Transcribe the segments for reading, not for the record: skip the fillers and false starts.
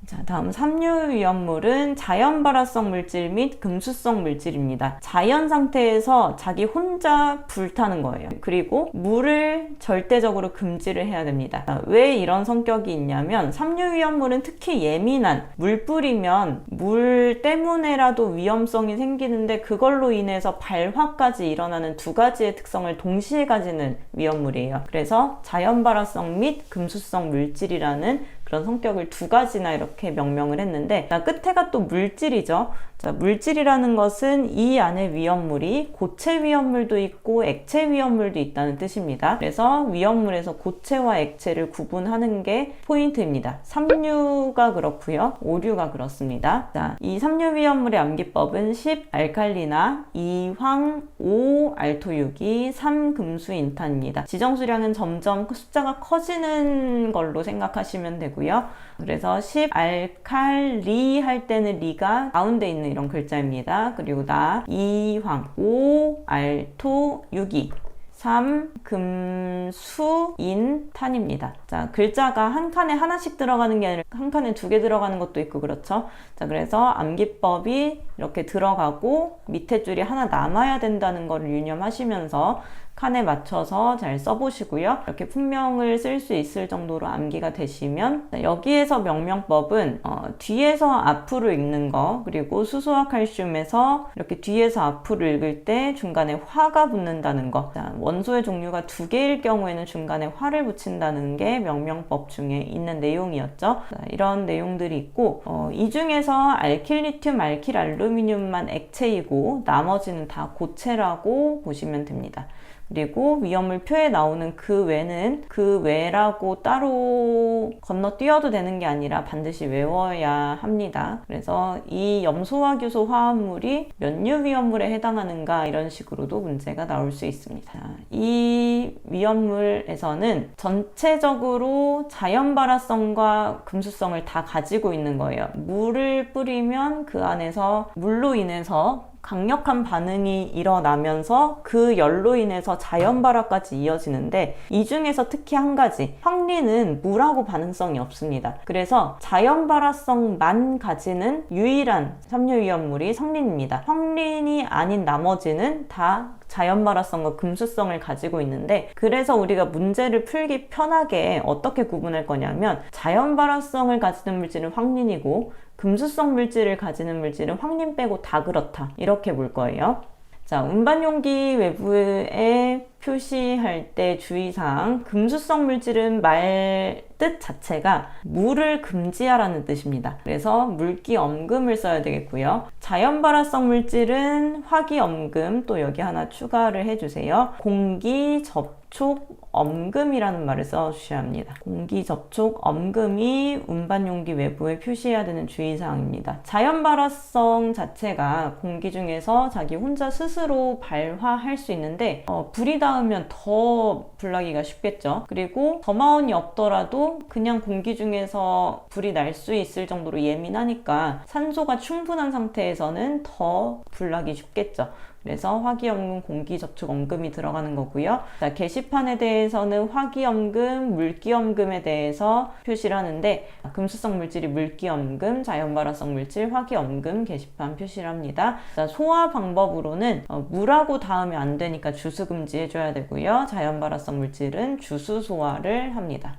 자, 다음 삼류위험물은 자연발화성 물질 및 금수성 물질입니다. 자연 상태에서 자기 혼자 불타는 거예요. 그리고 물을 절대적으로 금지를 해야 됩니다. 자, 왜 이런 성격이 있냐면 삼류위험물은 특히 예민한, 물 뿌리면 물 때문에라도 위험성이 생기는데 그걸로 인해서 발화까지 일어나는 두 가지의 특성을 동시에 가지는 위험물이에요. 그래서 자연발화성 및 금수성 물질이라는 그런 성격을 두 가지나 이렇게 명명을 했는데, 자, 끝에가 또 물질이죠. 자, 물질이라는 것은 이 안에 위험물이 고체 위험물도 있고 액체 위험물도 있다는 뜻입니다. 그래서 위험물에서 고체와 액체를 구분하는 게 포인트입니다. 삼류가 그렇고요, 오류가 그렇습니다. 자, 이 삼류 위험물의 암기법은 10 알칼리나, 2황, 5 알토유기, 3 금수인탄입니다. 지정수량은 점점 숫자가 커지는 걸로 생각하시면 되고요. 그래서 10 알칼리 할 때는 리가 가운데 있는 이런 글자입니다. 그리고 2황, 5 알토 유기, 3 금수인 탄입니다. 자, 글자가 한 칸에 하나씩 들어가는 게 아니라 한 칸에 두 개 들어가는 것도 있고 그렇죠. 자, 그래서 암기법이 이렇게 들어가고 밑에 줄이 하나 남아야 된다는 걸 유념하시면서 칸에 맞춰서 잘 써보시고요. 이렇게 품명을 쓸 수 있을 정도로 암기가 되시면, 여기에서 명명법은 뒤에서 앞으로 읽는 거, 그리고 수소와 칼슘에서 이렇게 뒤에서 앞으로 읽을 때 중간에 화가 붙는다는 거, 자, 원소의 종류가 두 개일 경우에는 중간에 화를 붙인다는 게 명명법 중에 있는 내용이었죠. 자, 이런 내용들이 있고, 이 중에서 알킬리튬, 알킬알루미늄만 액체이고 나머지는 다 고체라고 보시면 됩니다. 그리고 위험물 표에 나오는 그 외는 그 외라고 따로 건너뛰어도 되는 게 아니라 반드시 외워야 합니다. 그래서 이 염소와 규소 화합물이 몇 류 위험물에 해당하는가 이런 식으로도 문제가 나올 수 있습니다. 이 위험물에서는 전체적으로 자연발화성과 금수성을 다 가지고 있는 거예요. 물을 뿌리면 그 안에서 물로 인해서 강력한 반응이 일어나면서 그 열로 인해서 자연발화까지 이어지는데, 이 중에서 특히 한 가지, 황리는 물하고 반응성이 없습니다. 그래서 자연발화성만 가지는 유일한 삼류위험물이 성린입니다. 황린이 아닌 나머지는 다 자연발화성과 금수성을 가지고 있는데, 그래서 우리가 문제를 풀기 편하게 어떻게 구분할 거냐면, 자연발화성을 가지는 물질은 황린이고 금수성 물질을 가지는 물질은 황린 빼고 다 그렇다, 이렇게 볼 거예요. 자, 운반용기 외부에 표시할 때 주의사항, 금수성 물질은 말 뜻 자체가 물을 금지하라는 뜻입니다. 그래서 물기엄금을 써야 되겠고요. 자연발화성 물질은 화기엄금, 또 여기 하나 추가를 해주세요. 공기접촉엄금이라는 말을 써주셔야 합니다. 공기접촉엄금이 운반용기 외부에 표시해야 되는 주의사항입니다. 자연발화성 자체가 공기 중에서 자기 혼자 스스로 발화할 수 있는데, 불이 닿으면 더 불나기가 쉽겠죠. 그리고 더마운이 없더라도 그냥 공기 중에서 불이 날 수 있을 정도로 예민하니까 산소가 충분한 상태에서는 더 불나기 쉽겠죠. 그래서 화기엄금, 공기접촉엄금이 들어가는 거고요. 자, 게시판에 대해서는 화기엄금, 물기엄금에 대해서 표시를 하는데, 금수성 물질이 물기엄금, 자연발화성 물질 화기엄금 게시판 표시를 합니다. 자, 소화 방법으로는 물하고 닿으면 안 되니까 주수 금지해줘야 되고요. 자연발화성 물질은 주수 소화를 합니다.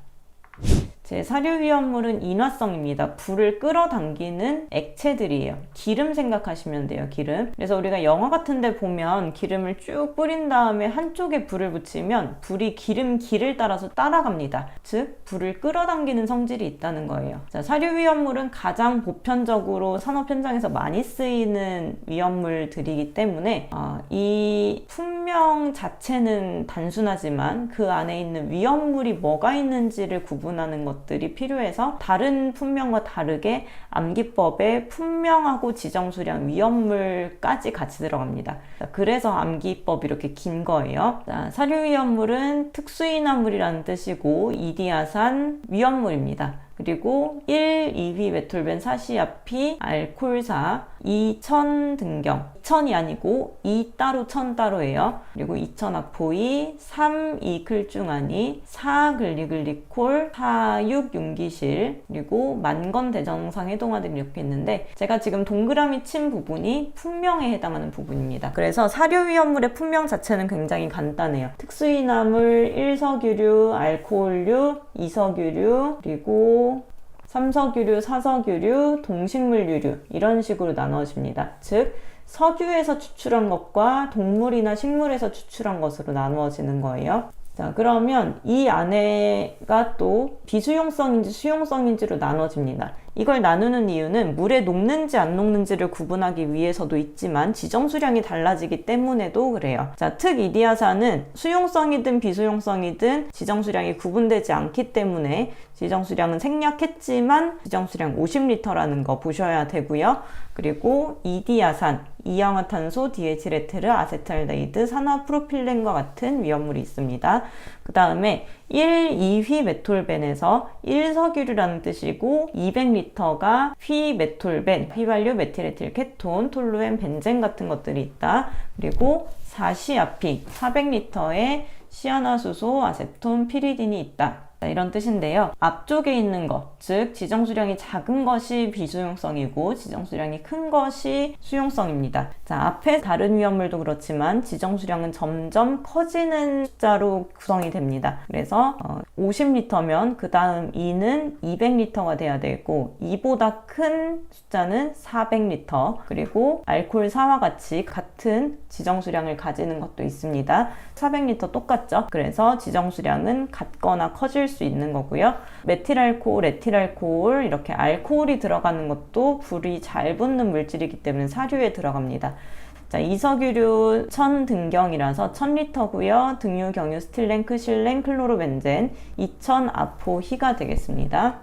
제 사료위험물은 인화성입니다. 불을 끌어당기는 액체들이에요. 기름 생각하시면 돼요, 기름. 그래서 우리가 영화 같은 데 보면 기름을 쭉 뿌린 다음에 한쪽에 불을 붙이면 불이 기름기를 따라서 따라갑니다. 즉, 불을 끌어당기는 성질이 있다는 거예요. 자, 사료위험물은 가장 보편적으로 산업 현장에서 많이 쓰이는 위험물들이기 때문에 이 품명 자체는 단순하지만 그 안에 있는 위험물이 뭐가 있는지를 구분하는 것들이 필요해서 다른 품명과 다르게 암기법에 품명하고 지정수량, 위험물까지 같이 들어갑니다. 그래서 암기법이 이렇게 긴 거예요. 자, 사료위험물은 특수인화물이라는 뜻이고 이디아산 위험물입니다. 그리고 1, 2휘 메톨벤 4시아피 알콜사 2000 등경 2000이 아니고 2 따로 1000 따로예요. 그리고 2000아포이 3 2클중아니 4 글리글리콜 4 6 윤기실 그리고 만건 대정상 해동화들이 이렇게 있는데 제가 지금 동그라미 친 부분이 품명에 해당하는 부분입니다. 그래서 사료위험물의 품명 자체는 굉장히 간단해요. 특수이나물 1석유류, 알코올류, 2석유류, 그리고 3석유류, 4석유류, 동식물유류 이런 식으로 나누어집니다. 즉 석유에서 추출한 것과 동물이나 식물에서 추출한 것으로 나누어지는 거예요. 자, 그러면 이 안에가 또 비수용성인지 수용성인지로 나눠집니다. 이걸 나누는 이유는 물에 녹는지 안 녹는지를 구분하기 위해서도 있지만 지정수량이 달라지기 때문에도 그래요. 자, 특이디아산은 수용성이든 비수용성이든 지정수량이 구분되지 않기 때문에 지정수량은 생략했지만 지정수량 50리터라는 거 보셔야 되고요. 그리고 이디아산, 이氧화탄소, 디에틸에테르, 아세탈데히드, 산화프로필렌과 같은 위험물이 있습니다. 그 다음에 1, 2휘 메톨벤에서 1석유류라는 뜻이고 200리터가 휘 메톨벤, 휘발유, 메틸에틸 케톤, 톨루엔, 벤젠 같은 것들이 있다. 그리고 4시아피, 400리터에 시아나수소, 아세톤, 피리딘이 있다. 이런 뜻인데요. 앞쪽에 있는 것, 즉 지정수량이 작은 것이 비수용성이고 지정수량이 큰 것이 수용성입니다. 자, 앞에 다른 위험물도 그렇지만 지정수량은 점점 커지는 숫자로 구성이 됩니다. 그래서 50리터면 그 다음 2는 200리터가 돼야 되고 2보다 큰 숫자는 400리터 그리고 알콜4와 같이 같은 지정수량을 가지는 것도 있습니다. 400리터 똑같죠? 그래서 지정수량은 같거나 커질 수 있는 거고요. 메틸알코올, 에틸알코올 이렇게 알코올이 들어가는 것도 불이 잘 붙는 물질이기 때문에 사료에 들어갑니다. 자, 이석유류 1000 등경이라서 1000리터고요. 등유, 경유, 스틸렌, 크실렌, 클로로벤젠 2000 아포희가 되겠습니다.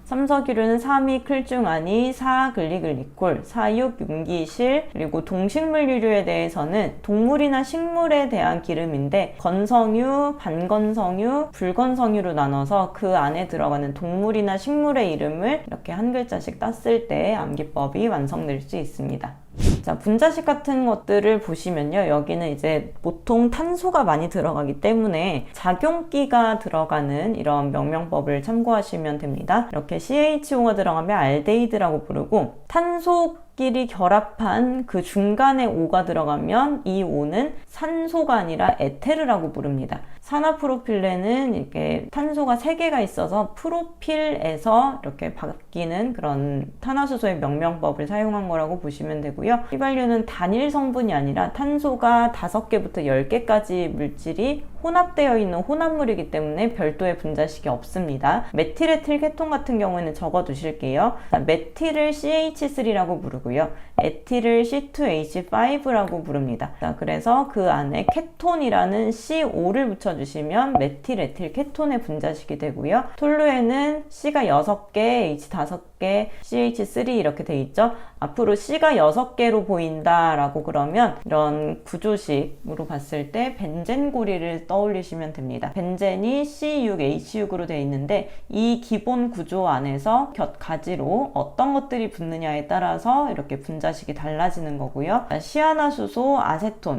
3석유류는 3위 클중아니, 4 글리글리콜, 4, 6 윤기실, 그리고 동식물유류에 대해서는 동물이나 식물에 대한 기름인데 건성유, 반건성유, 불건성유로 나눠서 그 안에 들어가는 동물이나 식물의 이름을 이렇게 한 글자씩 땄을 때 암기법이 완성될 수 있습니다. 자, 분자식 같은 것들을 보시면요. 여기는 이제 보통 탄소가 많이 들어가기 때문에 작용기가 들어가는 이런 명명법을 참고하시면 됩니다. 이렇게 CHO가 들어가면 알데히드라고 부르고 탄소끼리 결합한 그 중간에 O가 들어가면 이 O는 산소가 아니라 에테르라고 부릅니다. 산화프로필렌은 이렇게 탄소가 3개가 있어서 프로필에서 이렇게 바뀌는 그런 탄화수소의 명명법을 사용한 거라고 보시면 되고요. 휘발유는 단일 성분이 아니라 탄소가 5개부터 10개까지 물질이 혼합되어 있는 혼합물이기 때문에 별도의 분자식이 없습니다. 메틸에틸 케톤 같은 경우에는 적어 두실게요. 메틸을 CH3라고 부르고요. 에틸을 C2H5라고 부릅니다. 자, 그래서 그 안에 케톤이라는 CO를 붙여주시면 메틸에틸 케톤의 분자식이 되고요. 톨루에는 C가 6개, H 5개, CH3 이렇게 돼 있죠. 앞으로 C가 6개로 보인다라고 그러면 이런 구조식으로 봤을 때 벤젠고리를 떠올리시면 됩니다. 벤젠이 C6H6으로 되어 있는데 이 기본 구조 안에서 곁가지로 어떤 것들이 붙느냐에 따라서 이렇게 분자식이 달라지는 거고요. 시아나수소,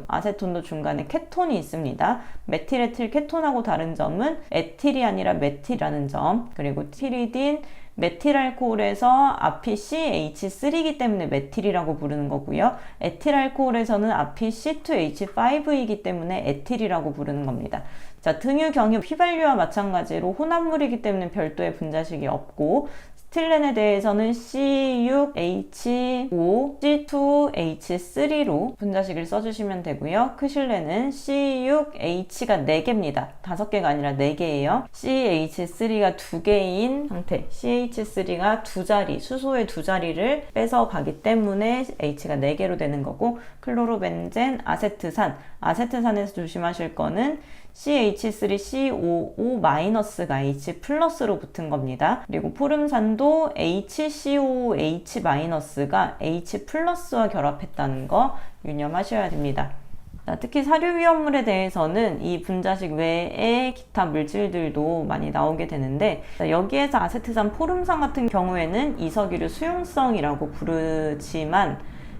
아세톤도 중간에 케톤이 있습니다. 메틸에틸 케톤하고 다른 점은 에틸이 아니라 메틸이라는 점, 그리고 티리딘, 메틸알코올에서 앞이 CH3이기 때문에 메틸이라고 부르는 거고요. 에틸알코올에서는 앞이 C2H5이기 때문에 에틸이라고 부르는 겁니다. 자, 등유, 경유, 휘발유와 마찬가지로 혼합물이기 때문에 별도의 분자식이 없고 스틸렌에 대해서는 C6H5, C2H3로 분자식을 써주시면 되고요. 크실렌은 C6H가 4개입니다. 5개가 아니라 4개예요. CH3가 2개인 상태, CH3가 2자리, 수소의 2자리를 뺏어 가기 때문에 H가 4개로 되는 거고, 클로로벤젠, 아세트산에서 조심하실 거는 CH3COO-가 H+로 붙은 겁니다. 그리고 포름산도 HCOH-가 H+와 결합했다는 거 유념하셔야 됩니다. 자, 특히 사료위험물에 대해서는 이 분자식 외에 기타 물질들도 많이 나오게 되는데, 자, 여기에서 아세트산 포름산 같은 경우에는 이석유류 수용성이라고 부르지만,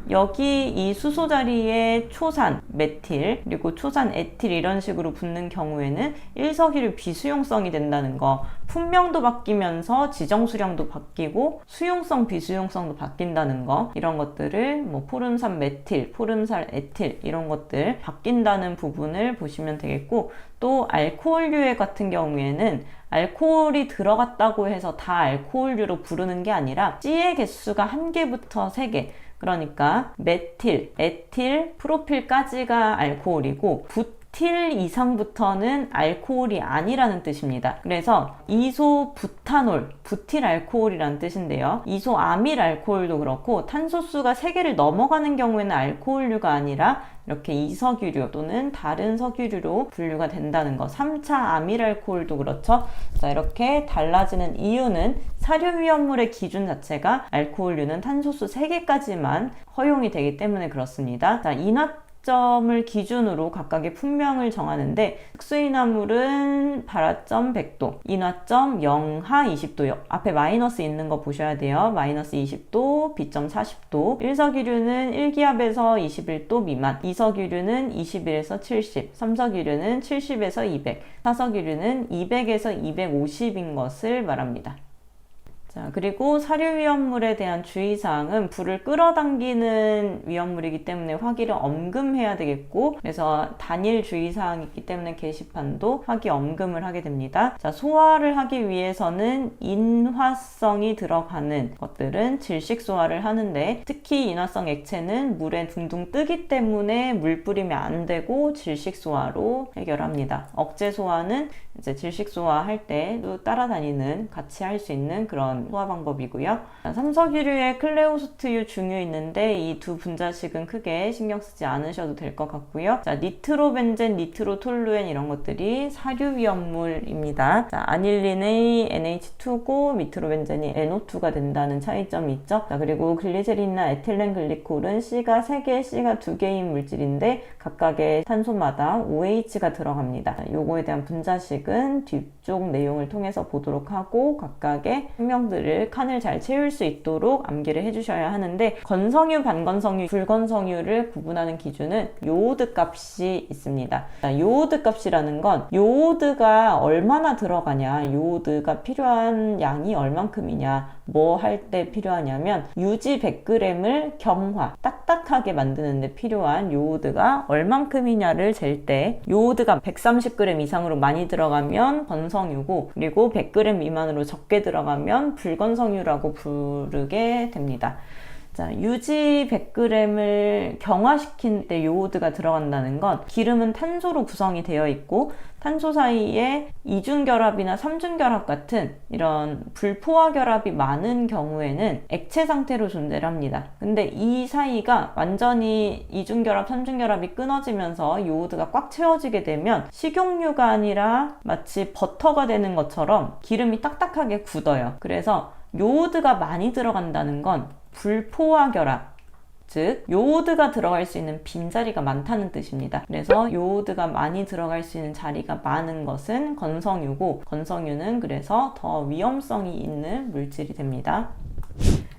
여기 이 수소 자리에 초산, 메틸, 그리고 초산, 에틸 이런 식으로 붙는 경우에는 일석이류 비수용성이 된다는 거, 품명도 바뀌면서 지정수량도 바뀌고 수용성, 비수용성도 바뀐다는 거, 이런 것들을 뭐 포름산 메틸, 포름산 에틸 이런 것들 바뀐다는 부분을 보시면 되겠고, 또 알코올류 같은 경우에는 알코올이 들어갔다고 해서 다 알코올류로 부르는 게 아니라 C의 개수가 1개부터 3개, 그러니까 메틸, 에틸, 프로필까지가 알코올이고 부틸 이상부터는 알코올이 아니라는 뜻입니다. 그래서 이소부탄올, 부틸 알코올이라는 뜻인데요. 이소아밀 알코올도 그렇고 탄소수가 3개를 넘어가는 경우에는 알코올류가 아니라 이렇게 이석유류 또는 다른 석유류로 분류가 된다는 거. 3차 아밀알코올도 그렇죠. 자, 이렇게 달라지는 이유는 사료위험물의 기준 자체가 알코올류는 탄소수 3개까지만 허용이 되기 때문에 그렇습니다. 자, 인화점을 기준으로 각각의 품명을 정하는데, 특수인화물은 발화점 100도, 인화점 영하 20도, 앞에 마이너스 있는 거 보셔야 돼요. 마이너스 20도, B점 40도, 일석유류는 1기압에서 21도 미만, 이석유류는 21에서 70, 삼석유류는 70에서 200, 사석유류는 200에서 250인 것을 말합니다. 자, 그리고 사료위험물에 대한 주의사항은 불을 끌어당기는 위험물이기 때문에 화기를 엄금해야 되겠고, 그래서 단일 주의사항이 있기 때문에 게시판도 화기 엄금을 하게 됩니다. 자, 소화를 하기 위해서는 인화성이 들어가는 것들은 질식 소화를 하는데, 특히 인화성 액체는 물에 둥둥 뜨기 때문에 물 뿌리면 안 되고 질식 소화로 해결합니다. 억제 소화는 이제 질식 소화할 때도 따라다니는, 같이 할 수 있는 그런 소화 방법이고요. 삼석유류에 클레오소트유 중유 있는데 이 두 분자식은 크게 신경 쓰지 않으셔도 될 것 같고요. 자, 니트로벤젠, 니트로톨루엔 이런 것들이 사료위험물입니다. 자, 아닐린의 NH2고 니트로벤젠이 NO2가 된다는 차이점이 있죠. 자, 그리고 글리세린이나 에틸렌 글리콜은 C가 3개, C가 2개인 물질인데 각각의 탄소마다 OH가 들어갑니다. 자, 요거에 대한 분자식은 뒤쪽 내용을 통해서 보도록 하고 각각의 성명들을 칸을 잘 채울 수 있도록 암기를 해주셔야 하는데, 건성유, 반건성유, 불건성유를 구분하는 기준은 요오드 값이 있습니다. 자, 요오드 값이라는 건 요오드가 얼마나 들어가냐, 요오드가 필요한 양이 얼만큼이냐, 뭐 할 때 필요하냐면 유지 100g을 경화, 딱딱하게 만드는데 필요한 요오드가 얼만큼이냐를 잴 때, 요오드가 130g 이상으로 많이 들어가면 건성유고, 그리고 100g 미만으로 적게 들어가면 불건성유라고 부르게 됩니다. 자, 유지 100g을 경화시킨 때 요오드가 들어간다는 건 기름은 탄소로 구성이 되어 있고 탄소 사이에 이중결합이나 삼중결합 같은 이런 불포화 결합이 많은 경우에는 액체 상태로 존재를 합니다. 근데 이 사이가 완전히 이중결합, 삼중결합이 끊어지면서 요오드가 꽉 채워지게 되면 식용유가 아니라 마치 버터가 되는 것처럼 기름이 딱딱하게 굳어요. 그래서 요오드가 많이 들어간다는 건 불포화 결합, 즉 요오드가 들어갈 수 있는 빈자리가 많다는 뜻입니다. 그래서 요오드가 많이 들어갈 수 있는 자리가 많은 것은 건성유고, 건성유는 그래서 더 위험성이 있는 물질이 됩니다.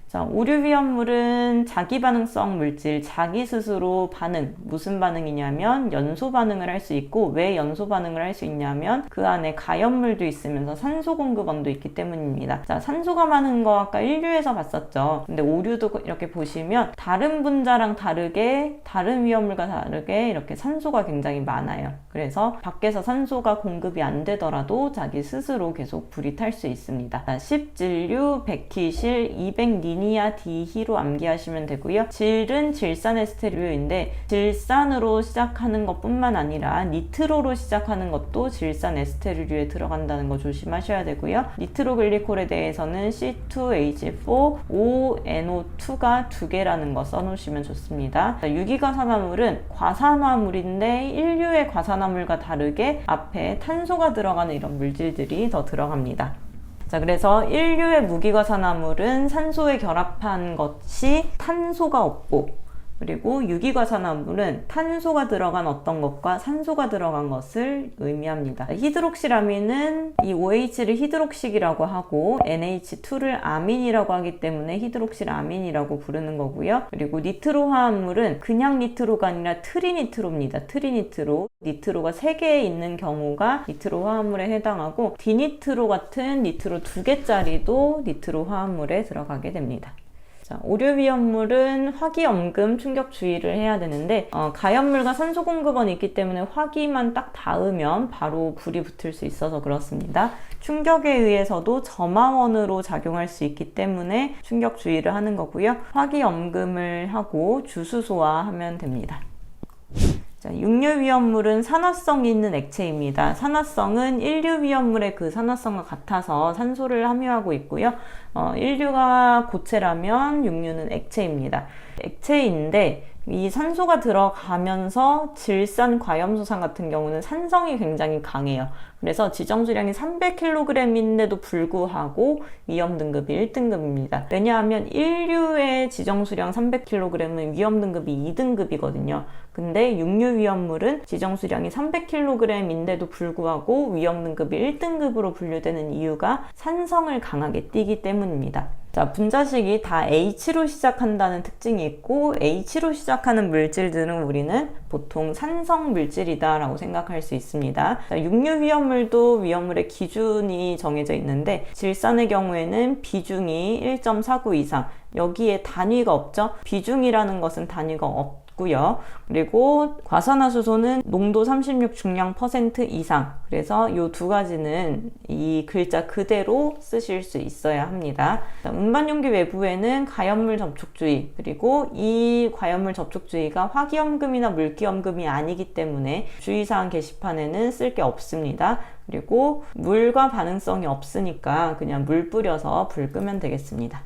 자, 오류위험물은 자기반응성 물질, 자기 스스로 반응, 무슨 반응이냐면 연소 반응을 할 수 있고, 왜 연소 반응을 할 수 있냐면 그 안에 가연물도 있으면서 산소 공급원도 있기 때문입니다. 자, 산소가 많은 거 아까 1류에서 봤었죠. 근데 오류도 이렇게 보시면 다른 분자랑 다르게, 다른 위험물과 다르게 이렇게 산소가 굉장히 많아요. 그래서 밖에서 산소가 공급이 안 되더라도 자기 스스로 계속 불이 탈 수 있습니다. 자, 10진류, 백희실, 200니니아 디히로 암기하시면 되고요. 질은 질산에스테르류인데 질산으로 시작하는 것뿐만 아니라 니트로로 시작하는 것도 질산 에스테르류에 들어간다는 거 조심하셔야 되고요. 니트로글리콜에 대해서는 C2H4, ONO2가 2개라는 거 써놓으시면 좋습니다. 자, 유기과산화물은 과산화물인데 1류의 과산화물과 다르게 앞에 탄소가 들어가는 이런 물질들이 더 들어갑니다. 자, 그래서 1류의 무기과산화물은 산소에 결합한 것이 탄소가 없고, 그리고 유기과산화물은 탄소가 들어간 어떤 것과 산소가 들어간 것을 의미합니다. 히드록시라민은 이 OH를 히드록식이라고 하고 NH2를 아민이라고 하기 때문에 히드록실아민이라고 부르는 거고요. 그리고 니트로 화합물은 그냥 니트로가 아니라 트리니트로입니다. 트리니트로. 니트로가 3개 있는 경우가 니트로 화합물에 해당하고 디니트로 같은 니트로 2개짜리도 니트로 화합물에 들어가게 됩니다. 자, 오류위험물은 화기염금 충격 주의를 해야 되는데 가염물과 산소 공급원이 있기 때문에 화기만 딱 닿으면 바로 불이 붙을 수 있어서 그렇습니다. 충격에 의해서도 점화원으로 작용할 수 있기 때문에 충격 주의를 하는 거고요. 화기염금을 하고 주수소화하면 됩니다. 자, 육류위험물은 산화성이 있는 액체입니다. 산화성은 일류위험물의 그 산화성과 같아서 산소를 함유하고 있고요. 일류가 고체라면 육류는 액체입니다. 액체인데 이 산소가 들어가면서 질산과염소산 같은 경우는 산성이 굉장히 강해요. 그래서 지정수량이 300kg인데도 불구하고 위험등급이 1등급입니다. 왜냐하면 인류의 지정수량 300kg은 위험등급이 2등급이거든요. 근데 육류위험물은 지정수량이 300kg인데도 불구하고 위험등급이 1등급으로 분류되는 이유가 산성을 강하게 띠기 때문입니다. 자, 분자식이 다 H로 시작한다는 특징이 있고 H로 시작하는 물질들은 우리는 보통 산성 물질이다 라고 생각할 수 있습니다. 자, 육류위험물도 위험물의 기준이 정해져 있는데 질산의 경우에는 비중이 1.49 이상, 여기에 단위가 없죠. 비중이라는 것은 단위가 없고요. 그리고 과산화수소는 농도 36 중량 % 이상. 그래서 이 두 가지는 이 글자 그대로 쓰실 수 있어야 합니다. 운반용기 외부에는 가염물 접촉주의, 그리고 이 가염물 접촉주의가 화기염금이나 물기염금이 아니기 때문에 주의사항 게시판에는 쓸 게 없습니다. 그리고 물과 반응성이 없으니까 그냥 물 뿌려서 불 끄면 되겠습니다.